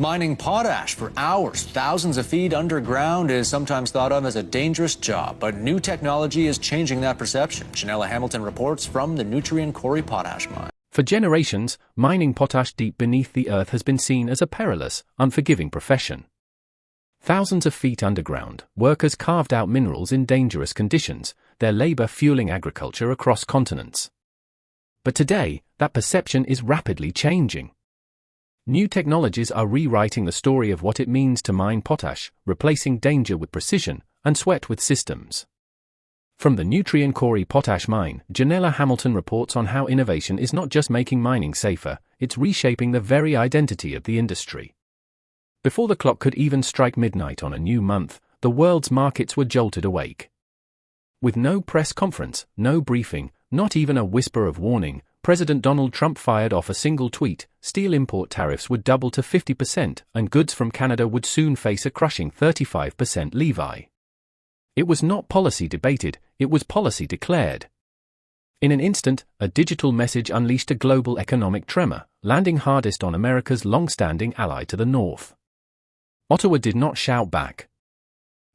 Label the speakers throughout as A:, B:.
A: Mining potash for hours, thousands of feet underground, is sometimes thought of as a dangerous job, but new technology is changing that perception. Janella Hamilton reports from the Nutrien Quarry potash mine.
B: For generations, mining potash deep beneath the earth has been seen as a perilous, unforgiving profession. Thousands of feet underground, workers carved out minerals in dangerous conditions, their labor fueling agriculture across continents. But today, that perception is rapidly changing. New technologies are rewriting the story of what it means to mine potash, replacing danger with precision and sweat with systems. From the Nutrien Quarry potash mine, Janella Hamilton reports on how innovation is not just making mining safer, it's reshaping the very identity of the industry. Before the clock could even strike midnight on a new month, the world's markets were jolted awake. With no press conference, no briefing, not even a whisper of warning, President Donald Trump fired off a single tweet: steel import tariffs would double to 50% and goods from Canada would soon face a crushing 35% levy. It was not policy debated, it was policy declared. In an instant, a digital message unleashed a global economic tremor, landing hardest on America's long-standing ally to the north. Ottawa did not shout back.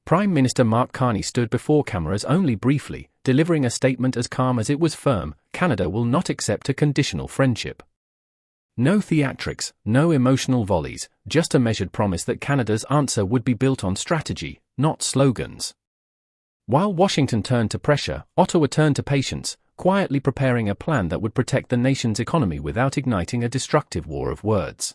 B: Prime Minister Mark Carney stood before cameras only briefly, delivering a statement as calm as it was firm: Canada will not accept a conditional friendship. No theatrics, no emotional volleys, just a measured promise that Canada's answer would be built on strategy, not slogans. While Washington turned to pressure, Ottawa turned to patience, quietly preparing a plan that would protect the nation's economy without igniting a destructive war of words.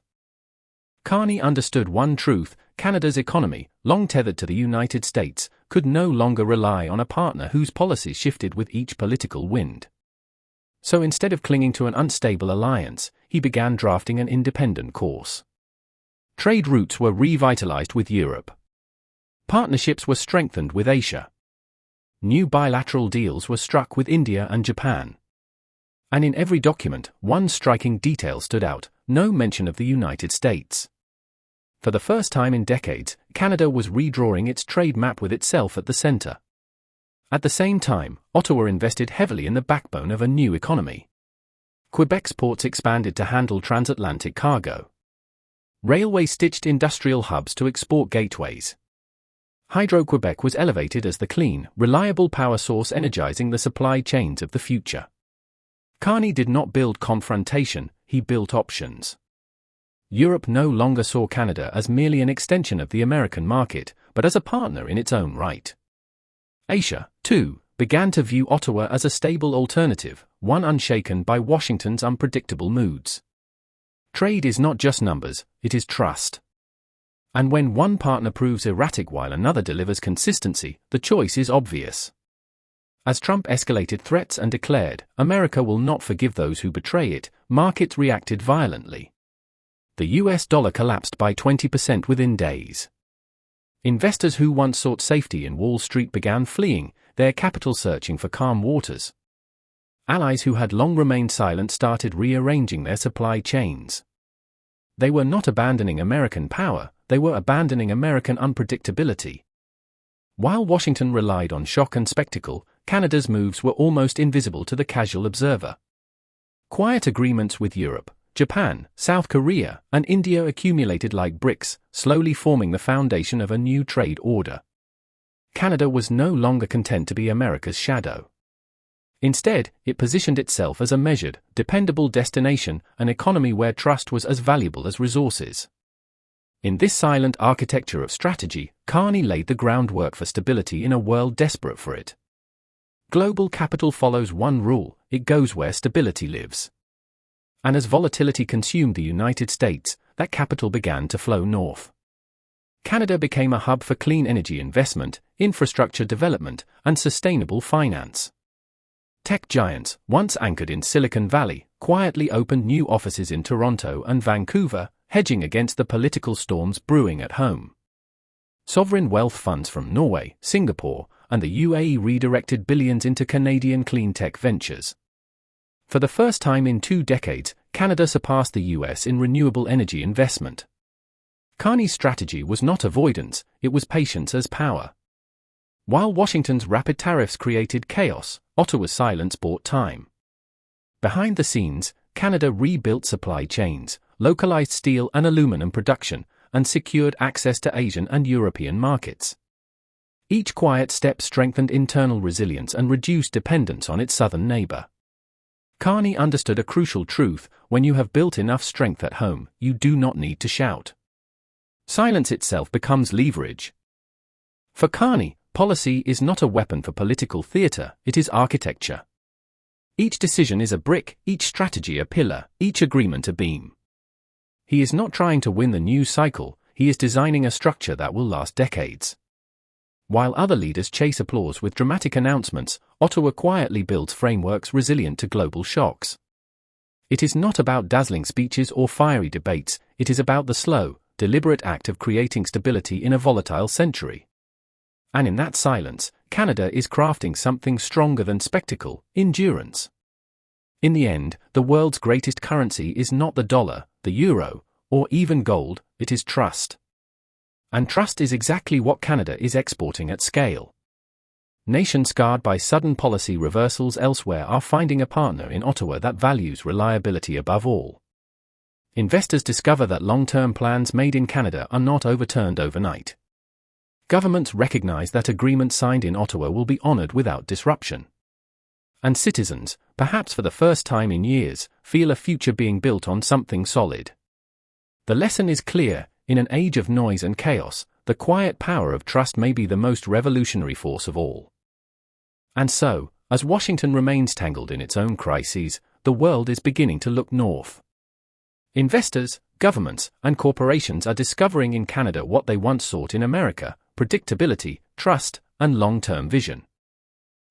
B: Carney understood one truth: Canada's economy, long tethered to the United States, could no longer rely on a partner whose policies shifted with each political wind. So instead of clinging to an unstable alliance, he began drafting an independent course. Trade routes were revitalized with Europe. Partnerships were strengthened with Asia. New bilateral deals were struck with India and Japan. And in every document, one striking detail stood out: no mention of the United States. For the first time in decades, Canada was redrawing its trade map with itself at the center. At the same time, Ottawa invested heavily in the backbone of a new economy. Quebec's ports expanded to handle transatlantic cargo. Railway stitched industrial hubs to export gateways. Hydro-Quebec was elevated as the clean, reliable power source energizing the supply chains of the future. Carney did not build confrontation, he built options. Europe no longer saw Canada as merely an extension of the American market, but as a partner in its own right. Asia, too, began to view Ottawa as a stable alternative, one unshaken by Washington's unpredictable moods. Trade is not just numbers, it is trust. And when one partner proves erratic while another delivers consistency, the choice is obvious. As Trump escalated threats and declared, "America will not forgive those who betray it," markets reacted violently. The US dollar collapsed by 20% within days. Investors who once sought safety in Wall Street began fleeing, their capital searching for calm waters. Allies who had long remained silent started rearranging their supply chains. They were not abandoning American power, they were abandoning American unpredictability. While Washington relied on shock and spectacle, Canada's moves were almost invisible to the casual observer. Quiet agreements with Europe, Japan, South Korea, and India accumulated like bricks, slowly forming the foundation of a new trade order. Canada was no longer content to be America's shadow. Instead, it positioned itself as a measured, dependable destination, an economy where trust was as valuable as resources. In this silent architecture of strategy, Carney laid the groundwork for stability in a world desperate for it. Global capital follows one rule: it goes where stability lives. And as volatility consumed the United States, that capital began to flow north. Canada became a hub for clean energy investment, infrastructure development, and sustainable finance. Tech giants, once anchored in Silicon Valley, quietly opened new offices in Toronto and Vancouver, hedging against the political storms brewing at home. Sovereign wealth funds from Norway, Singapore, and the UAE redirected billions into Canadian clean tech ventures. For the first time in 2 decades, Canada surpassed the US in renewable energy investment. Carney's strategy was not avoidance, it was patience as power. While Washington's rapid tariffs created chaos, Ottawa's silence bought time. Behind the scenes, Canada rebuilt supply chains, localized steel and aluminum production, and secured access to Asian and European markets. Each quiet step strengthened internal resilience and reduced dependence on its southern neighbor. Carney understood a crucial truth: when you have built enough strength at home, you do not need to shout. Silence itself becomes leverage. For Carney, policy is not a weapon for political theater, it is architecture. Each decision is a brick, each strategy a pillar, each agreement a beam. He is not trying to win the news cycle, he is designing a structure that will last decades. While other leaders chase applause with dramatic announcements, Ottawa quietly builds frameworks resilient to global shocks. It is not about dazzling speeches or fiery debates, it is about the slow, deliberate act of creating stability in a volatile century. And in that silence, Canada is crafting something stronger than spectacle: endurance. In the end, the world's greatest currency is not the dollar, the euro, or even gold, it is trust. And trust is exactly what Canada is exporting at scale. Nations scarred by sudden policy reversals elsewhere are finding a partner in Ottawa that values reliability above all. Investors discover that long-term plans made in Canada are not overturned overnight. Governments recognize that agreements signed in Ottawa will be honored without disruption. And citizens, perhaps for the first time in years, feel a future being built on something solid. The lesson is clear: in an age of noise and chaos, the quiet power of trust may be the most revolutionary force of all. And so, as Washington remains tangled in its own crises, the world is beginning to look north. Investors, governments, and corporations are discovering in Canada what they once sought in America: predictability, trust, and long-term vision.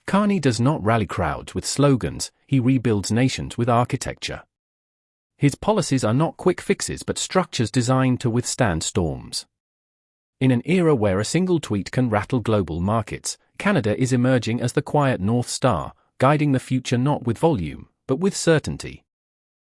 B: Carney does not rally crowds with slogans, he rebuilds nations with architecture. His policies are not quick fixes but structures designed to withstand storms. In an era where a single tweet can rattle global markets, Canada is emerging as the quiet North Star, guiding the future not with volume, but with certainty.